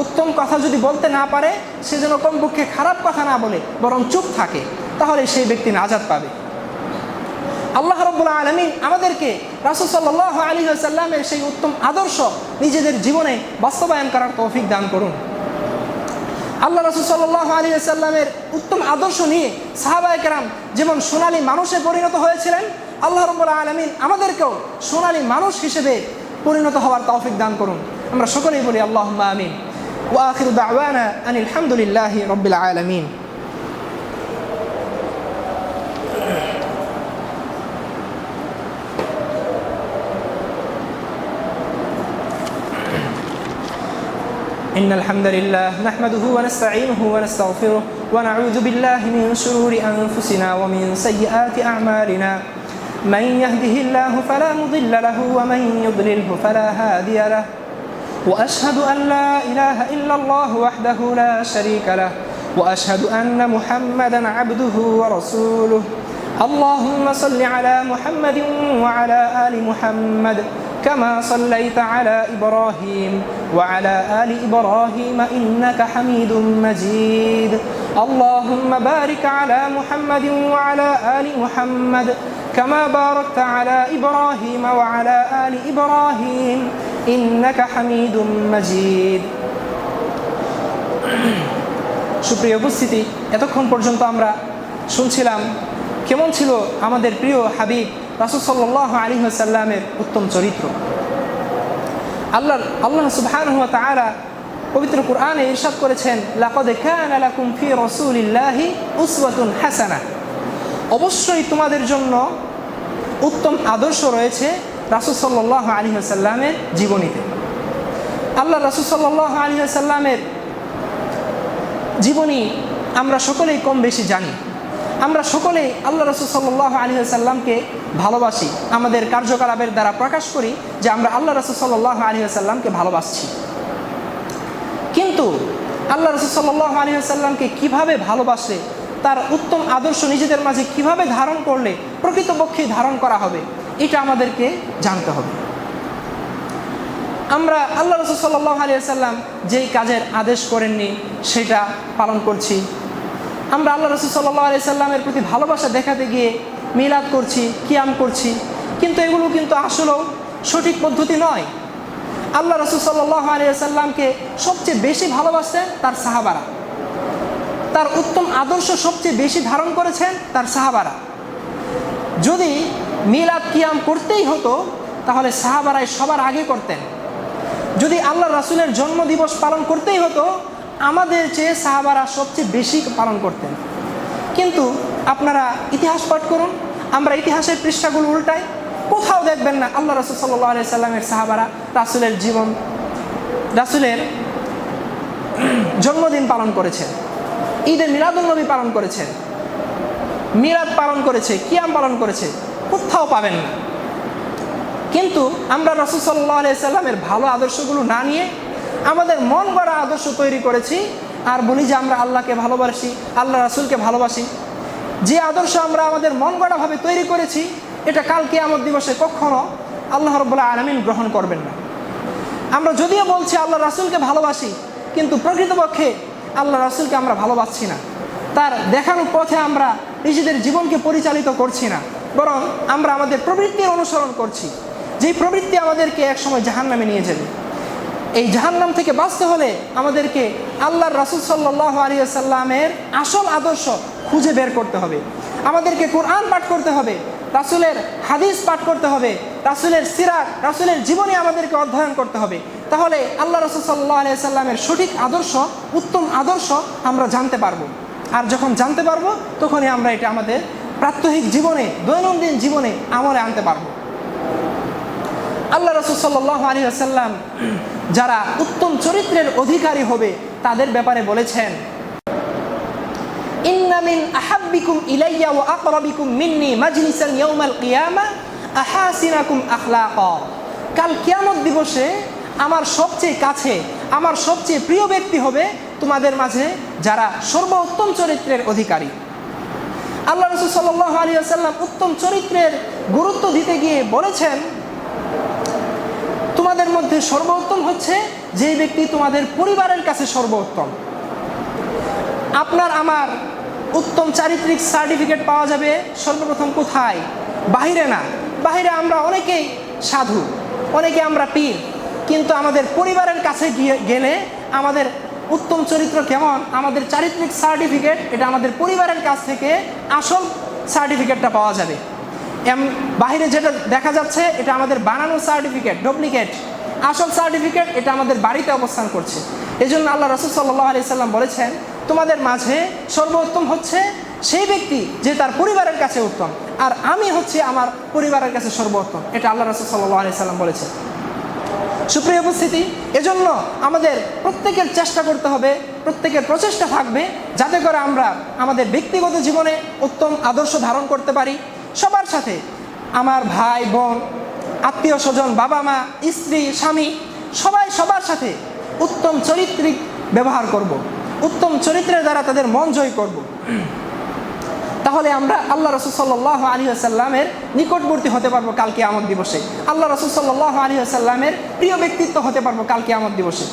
উত্তম কথা যদি বলতে না পারে সে যেন কমপক্ষে খারাপ কথা না বলে বরং চুপ থাকে, তাহলে সেই ব্যক্তি নাজাত পাবে। আল্লাহ রাব্বুল আলামিন আমাদেরকে রাসূল সাল্লাল্লাহু আলাইহি ওয়াসাল্লামের সেই উত্তম আদর্শ নিজেদের জীবনে বাস্তবায়ন করার তৌফিক দান করুন। আল্লাহ রাসূল সাল্লাল্লাহু আলাইহি ওয়াসাল্লামের উত্তম আদর্শ নিয়ে সাহাবায়ে কেরাম যেমন সোনালী মানুষে পরিণত হয়েছিলেন, আল্লাহ রাব্বুল আলামিন আমাদেরকেও সোনালী মানুষ হিসেবে পরিণত হওয়ার তৌফিক দান করুন। আমরা সকলেই বলি আল্লাহুম্মা আমিন। ওয়া আখিরু দাওয়ানা আনিল হামদুলিল্লাহি রাব্বিল আলামিন। إن الحمد لله نحمده ونستعينه ونستغفره ونعوذ بالله من شرور أنفسنا ومن سيئات أعمالنا من يهده الله فلا مضل له ومن يضلله فلا هادي له وأشهد أن لا إله إلا الله وحده لا شريك له وأشهد أن محمدا عبده ورسوله اللهم صل على محمد وعلى آل محمد كما صليت على إبراهيم وعلى آل إبراهيم إنك حميد مجيد اللهم بارك على محمد وعلى آل محمد كما باركت على إبراهيم وعلى آل إبراهيم إنك حميد مجيد। সুপ্রিয় উপস্থিতি, এতক্ষণ পর্যন্ত আমরা শুনছিলাম কেমন ছিল আমাদের প্রিয় হাবিব রাসূল সাল্লাল্লাহু আলাইহি ওয়াসাল্লামের উত্তম চরিত্র। আল্লাহ সুবহানাহু ওয়া তাআলা পবিত্র কুরআনে ইরশাদ করেছেন, লাকাদ কানা লাকুম ফি রাসূলিল্লাহি উসওয়াতুন হাসানাহ, অবশ্যই তোমাদের জন্য উত্তম আদর্শ রয়েছে রাসূল সাল্লাল্লাহু আলাইহি ওয়াসাল্লামের জীবনীতে। আল্লাহ রাসূল সাল্লাল্লাহু আলাইহি ওয়াসাল্লামের জীবনী আমরা সকলেই কম বেশি জানি। আমরা সকলেই আল্লাহ রাসূল সাল্লাল্লাহু আলাইহি ওয়াসাল্লামকে ভালোবাসি, আমাদের কার্যকলাপের দ্বারা প্রকাশ করি যে আমরা আল্লাহ রাসূল সাল্লাল্লাহু আলাইহি ওয়াসাল্লামকে ভালোবাসছি। কিন্তু আল্লাহ রাসূল সাল্লাল্লাহু আলাইহি ওয়াসাল্লামকে কীভাবে ভালোবাসলে, তার উত্তম আদর্শ নিজেদের মাঝে কিভাবে ধারণ করলে প্রকৃতপক্ষে ধারণ করা হবে, এটা আমাদেরকে জানতে হবে। আমরা আল্লাহ রাসূল সাল্লাল্লাহু আলাইহি ওয়াসাল্লাম যেই কাজের আদেশ করেননি সেটা পালন করছি। আমরা আল্লাহ রাসূল সাল্লাল্লাহু আলাইহি ওয়াসাল্লামের প্রতি ভালোবাসা দেখাতে গিয়ে মিলাদ করছি, কিয়াম করছি, কিন্তু এগুলো কিন্তু আসলেও সঠিক পদ্ধতি নয়। আল্লাহ রাসূল সাল্লাল্লাহু আলাইহি ওয়াসাল্লামকে সবচেয়ে বেশি ভালোবাসতেন তার সাহাবারা, তার উত্তম আদর্শ সবচেয়ে বেশি ধারণ করেছেন তার সাহাবারা। যদি মিলাদ কিয়াম করতেই হতো তাহলে সাহাবারাই সবার আগে করতেন। যদি আল্লাহ রাসূলের জন্মদিবস পালন করতেই হতো আমাদের চেয়ে সাহাবারা সবচেয়ে বেশি পালন করতেন। কিন্তু আপনারা ইতিহাস পাঠ করুন, আমরা ইতিহাসের পৃষ্ঠাগুলো উল্টাই, কোথাও দেখবেন না আল্লাহ রাসূল সাল্লাল্লাহু আলাইহি সাল্লামের সাহাবারা রাসূলের জন্মদিন পালন করেছেন, ঈদে মিলাদুন্নবী পালন করেছেন, মিলাদ পালন করেছে, কিয়াম পালন করেছে, কোথাও পাবেন না। কিন্তু আমরা রাসূল সাল্লাল্লাহু আলাইহি সাল্লামের ভালো আদর্শগুলো না নিয়ে আমাদের মন গড়া আদর্শ তৈরি করেছি আর বলি যে আমরা আল্লাহকে ভালোবাসি, আল্লাহ রাসূলকে ভালোবাসি। যে আদর্শ আমরা আমাদের মন গড়াভাবে তৈরি করেছি এটা কাল কিয়ামত দিবসে কখনো আল্লাহ রাব্বুল আলামিন গ্রহণ করবেন না। আমরা যদিও বলছি আল্লাহ রাসূলকে ভালোবাসি, কিন্তু প্রকৃতপক্ষে আল্লাহ রাসূলকে আমরা ভালোবাসছি না, তার দেখানো পথে আমরা নিজেদের জীবনকে পরিচালিত করছি না, বরং আমরা আমাদের প্রবৃত্তির অনুসরণ করছি, যেই প্রবৃত্তি আমাদেরকে একসময় জাহান্নামে নিয়ে যাবে। এই জাহান্নাম থেকে বাঁচতে হলে আমাদেরকে আল্লাহর রাসূল সাল্লাল্লাহু আলাইহি ওয়াসাল্লামের আসল আদর্শ খুঁজে বের করতে হবে। আমাদেরকে কোরআন পাঠ করতে হবে, রাসূলের হাদিস পাঠ করতে হবে, রাসূলের সিরাত, রাসূলের জীবনী আমাদেরকে অধ্যয়ন করতে হবে। তাহলে আল্লাহ রাসূল সাল্লাল্লাহু আলাইহি ওয়াসাল্লামের সঠিক আদর্শ, উত্তম আদর্শ আমরা জানতে পারবো। আর যখন জানতে পারবো তখনই আমরা এটা আমাদের প্রাত্যহিক জীবনে, দৈনন্দিন জীবনে আমলে আনতে পারবো। আল্লাহ রাসূল সাল্লাল্লাহু আলাইহি ওয়াসাল্লাম যারা উত্তম চরিত্রের অধিকারী হবে তাদের ব্যাপারে বলেছেন, ইন্না মিন আহাব্বিকুম ইলাইয়া ওয়া আকরাবিকুম মিন্নি মাজলিসান ইয়াউমাল কিয়ামা আহাসিনাকুম আখলাকা। কাল কিয়ামত দিবসে আমার সবচেয়ে কাছে, আমার সবচেয়ে প্রিয় ব্যক্তি হবে তোমাদের মাঝে যারা সর্বোত্তম চরিত্রের অধিকারী। আল্লাহ রাসূল সাল্লাল্লাহু আলাইহি ওয়াসাল্লাম উত্তম চরিত্রের গুরুত্ব দিতে গিয়ে বলেছেন, তোমাদের মধ্যে সর্বোত্তম হচ্ছে যে ব্যক্তি তোমাদের পরিবারের কাছে সর্বোত্তম। আপনার আমার উত্তম চারিত্রিক সার্টিফিকেট পাওয়া যাবে সর্বপ্রথম কোথায়? বাহিরে না। বাহিরে আমরা অনেকেই সাধু, অনেকে আমরা পীর, কিন্তু আমাদের পরিবারের কাছে গেলে আমাদের উত্তম চরিত্র কেমন, আমাদের চারিত্রিক সার্টিফিকেট, এটা আমাদের পরিবারের কাছ থেকে আসল সার্টিফিকেটটা পাওয়া যাবে। বাহিরে যেটা দেখা যাচ্ছে এটা আমাদের বানানো সার্টিফিকেট, ডুপ্লিকেট। আসল সার্টিফিকেট এটা আমাদের বাড়িতে অবস্থান করছে। এই জন্য আল্লাহ রাসূল সাল্লাল্লাহু আলাইহি সাল্লাম বলেছেন, তোমাদের মাঝে সর্বোত্তম হচ্ছে সেই ব্যক্তি যে তার পরিবারের কাছে উত্তম, আর আমি হচ্ছে আমার পরিবারের কাছে সর্বোত্তম। এটা আল্লাহ রাসূল সাল্লাল্লাহু আলাইহি সাল্লাম বলেছেন। সুপ্রিয় উপস্থিতি, এজন্য আমাদের প্রত্যেকের চেষ্টা করতে হবে, প্রত্যেকের প্রচেষ্টা থাকবে যাতে করে আমরা আমাদের ব্যক্তিগত জীবনে উত্তম আদর্শ ধারণ করতে পারি। সবার সাথে, আমার ভাই বোন, আত্মীয় স্বজন, বাবা মা, স্ত্রী, স্বামী, সবাই সবার সাথে উত্তম চরিত্রিক ব্যবহার করব, উত্তম চরিত্রের দ্বারা তাদের মন জয় করব। তাহলে আমরা আল্লাহ রাসূল সাল্লাল্লাহু আলাইহি ওয়াসাল্লামের নিকটবর্তী হতে পারবো কাল কিয়ামত দিবসে। আল্লাহ রাসূল সাল্লাল্লাহু আলাইহি ওয়াসাল্লামের প্রিয় ব্যক্তিত্ব হতে পারবো কাল কিয়ামত দিবসে।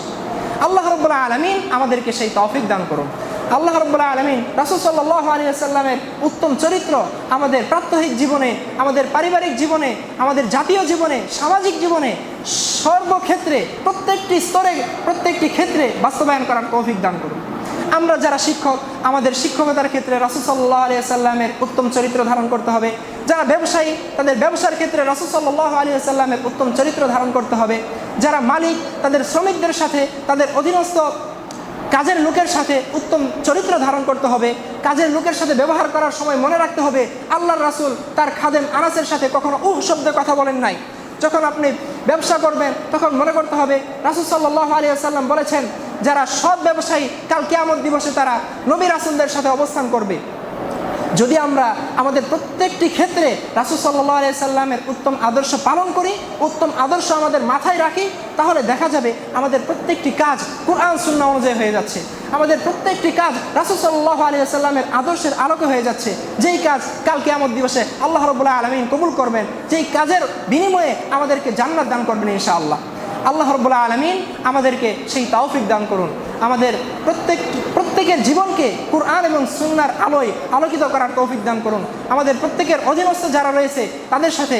আল্লাহ রাব্বুল আলামিন আমাদেরকে সেই তৌফিক দান করুন। আল্লাহ রাব্বুল আলামিন রাসূল সাল্লাল্লাহু আলাইহি ওয়াসাল্লামের উত্তম চরিত্র আমাদের প্রাত্যহিক জীবনে, আমাদের পারিবারিক জীবনে, আমাদের জাতীয় জীবনে, সামাজিক জীবনে, সর্বক্ষেত্রে, প্রত্যেকটি স্তরে, প্রত্যেকটি ক্ষেত্রে বাস্তবায়ন করার তৌফিক দান করুন। আমরা যারা শিক্ষক, আমাদের শিক্ষকতার ক্ষেত্রে রাসূল সাল্লাল্লাহু আলাইহি ওয়াসাল্লামের উত্তম চরিত্র ধারণ করতে হবে। যারা ব্যবসায়ী, তাদের ব্যবসার ক্ষেত্রে রাসূল সাল্লাল্লাহু আলাইহি ওয়াসাল্লামের উত্তম চরিত্র ধারণ করতে হবে। যারা মালিক, তাদের শ্রমিকদের সাথে, তাদের অধীনস্থ কাজের লোকের সাথে উত্তম চরিত্র ধারণ করতে হবে। কাজের লোকের সাথে ব্যবহার করার সময় মনে রাখতে হবে, আল্লাহর রাসূল তার খাদেম আনাসের সাথে কখনো শব্দে কথা বলেন নাই। যখন আপনি ব্যবসা করবেন তখন মনে করতে হবে, রাসূল সাল্লাল্লাহু আলাইহি ওয়াসাল্লাম বলেছেন, যারা সৎ ব্যবসায়ী কাল কিয়ামত দিবসে তারা নবী রাসূলদের সাথে অবস্থান করবে। যদি আমরা আমাদের প্রত্যেকটি ক্ষেত্রে রাসূল সাল্লাল্লাহু আলাইহি সাল্লামের উত্তম আদর্শ পালন করি, উত্তম আদর্শ আমাদের মাথায় রাখি, তাহলে দেখা যাবে আমাদের প্রত্যেকটি কাজ কুরআন সুন্নাহ অনুযায়ী হয়ে যাচ্ছে। আমাদের প্রত্যেকটি কাজ রাসূল সাল্লাল্লাহু আলাইহি সাল্লামের আদর্শের আলোকে হয়ে যাচ্ছে। যেই কাজ কাল কিয়ামত দিবসে আল্লাহ রাব্বুল আলামিন কবুল করবেন, যেই কাজের বিনিময়ে আমাদেরকে জান্নাত দান করবেন ইনশাআল্লাহ। আল্লাহ রাব্বুল আলামিন আমাদেরকে সেই তৌফিক দান করুন। আমাদের প্রত্যেকের জীবনকে কুরআন এবং সুন্নাহর আলোয় আলোকিত করার তৌফিক দান করুন। আমাদের প্রত্যেকের অধীনস্থ যারা রয়েছে তাদের সাথে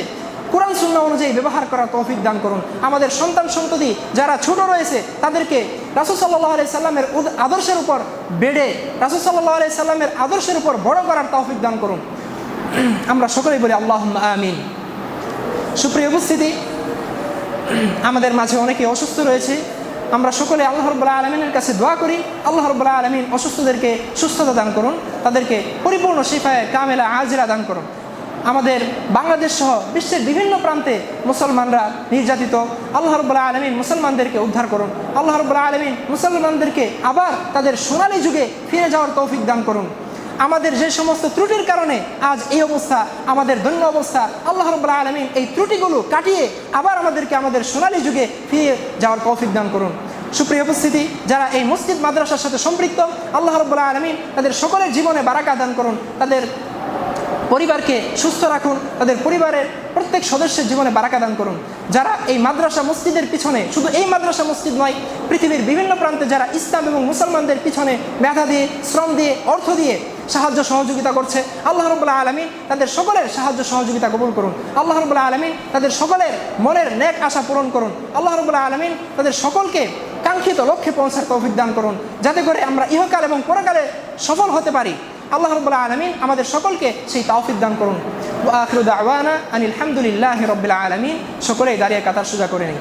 কুরআন সুন্নাহ অনুযায়ী ব্যবহার করার তৌফিক দান করুন। আমাদের সন্তান সন্ততি যারা ছোট রয়েছে তাদেরকে রাসূল সাল্লাল্লাহু আলাইহি সাল্লামের আদর্শের উপর বেড়ে, রাসূল সাল্লাল্লাহু আলাইহি সাল্লামের আদর্শের উপর বড় করার তৌফিক দান করুন। আমরা সকলেই বলি আল্লাহুম্মা আমিন। সুপ্রিয় উপস্থিতি, আমাদের মাঝে অনেকে অসুস্থ রয়েছে। আমরা সকলে আল্লাহ রাব্বুল আলামিনের কাছে দোয়া করি, আল্লাহ রাব্বুল আলামিন অসুস্থদেরকে সুস্থতা দান করুন, তাদেরকে পরিপূর্ণ শিফায়ে কামেলা আজিলা দান করুন। আমাদের বাংলাদেশ সহ বিশ্বের বিভিন্ন প্রান্তে মুসলমানরা নির্যাতিত, আল্লাহ রাব্বুল আলামিন মুসলমানদেরকে উদ্ধার করুন। আল্লাহ রাব্বুল আলামিন মুসলমানদেরকে আবার তাদের সোনালী যুগে ফিরে যাওয়ার তৌফিক দান করুন। আমাদের যে সমস্ত ত্রুটির কারণে আজ এই অবস্থা, আমাদের দৈন্য অবস্থা, আল্লাহ রাব্বুল আলামিন এই ত্রুটিগুলো কাটিয়ে আবার আমাদেরকে আমাদের সোনালী যুগে ফিরে যাওয়ার তৌফিক দান করুন। সুপ্রিয় উপস্থিতি, যারা এই মসজিদ মাদ্রাসার সাথে সম্পৃক্ত, আল্লাহ রাব্বুল আলামিন তাদের সকলের জীবনে বারাকা দান করুন, তাদের পরিবারকে সুস্থ রাখুন, তাদের পরিবারের প্রত্যেক সদস্যের জীবনে বারাকা দান করুন। যারা এই মাদ্রাসা মসজিদের পিছনে, শুধু এই মাদ্রাসা মসজিদ নয়, পৃথিবীর বিভিন্ন প্রান্তে যারা ইসলাম এবং মুসলমানদের পিছনে মেধা দিয়ে, শ্রম দিয়ে, অর্থ দিয়ে সাহায্য সহযোগিতা করছে। আল্লাহ রাব্বুল আলামিন তাদের সকলের সাহায্য সহযোগিতা কবুল করুন। আল্লাহ রাব্বুল আলামিন তাদের সকলের মনের নেক আশা পূরণ করুন। আল্লাহ রাব্বুল আলামিন তাদের সকলকে কাঙ্ক্ষিত লক্ষ্যে পৌঁছার তৌফিক দান করুন, যাতে করে আমরা ইহকাল এবং পরকালে সফল হতে পারি। আল্লাহ রাব্বুল আলামিন আমাদের সকলকে সেই তৌফিক দান করুন। ওয়া আখিরু দাওয়ানা আনিল হামদুলিল্লাহি রাব্বিল আলামিন। সকলেই দাঁড়িয়ে কাতার সোজা করে নিই।